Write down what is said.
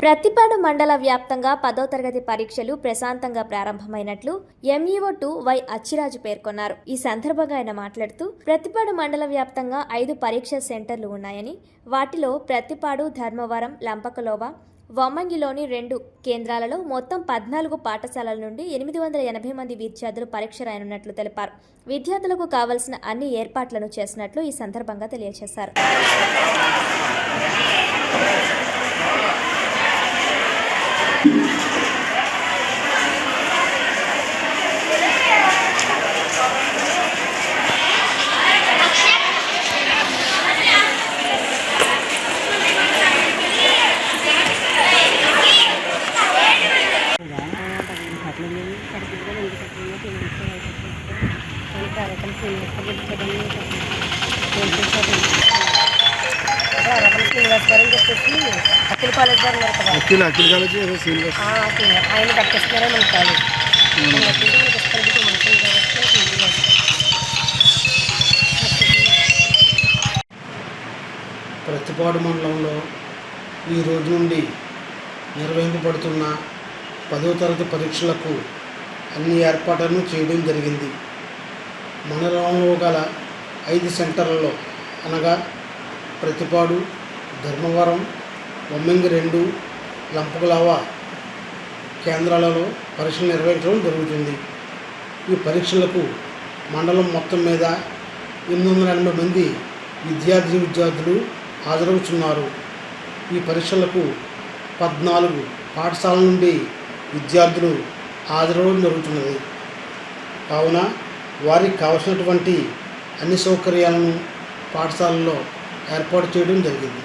ప్రతిపాడు మండల వ్యాప్తంగా 10వ తరగతి పరీక్షలు ప్రశాంతంగా ప్రారంభమైనట్లు ఎంఈఓ 2 వై అచ్చిరాజు పేర్కొన్నారు. ఈ సందర్భంగా ఆయన మాట్లాడుతూ ప్రతిపాడు మండల వ్యాప్తంగా 5 పరీక్ష సెంటర్లు ఉన్నాయని, వాటిలో ప్రతిపాడు, ధర్మవరం, లంపకలోవ, వమ్మంగిలోని 2 కేంద్రాలలో మొత్తం 14 పాఠశాలల నుండి 880 మంది విద్యార్థులు పరీక్ష రాయనున్నట్లు తెలిపారు. విద్యార్థులకు కావలసిన అన్ని ఏర్పాట్లను చేసినట్లు ఈ సందర్భంగా తెలియజేశారు. అఖిల కాలేజ్ గారు ఉన్నారు కదా, అఖిల కాలేజ్ ఆయన కట్టిస్తున్నారా మన కాలేజ్. ప్రతిపాడు మండలంలో ఈ రోజు నుండి నిర్వహింపబడుతున్న 10వ తరగతి పరీక్షలకు అన్ని ఏర్పాట్లను చేయడం జరిగింది. మండలంలో గల 5 సెంటర్లలో అనగా ప్రతిపాడు, ధర్మవరం, వమ్మంగి 2, లంపకలోవ కేంద్రాలలో పరీక్షలు నిర్వహించడం జరుగుతుంది. ఈ పరీక్షలకు మండలం మొత్తం మీద 880 మంది విద్యార్థులు హాజరవుతున్నారు. ఈ పరీక్షలకు 14 పాఠశాలల నుండి విద్యార్థులు హాజరవడం జరుగుతున్నది. కావున వారికి కావలసినటువంటి అన్ని సౌకర్యాలను పాఠశాలలో ఏర్పాటు చేయడం జరిగింది.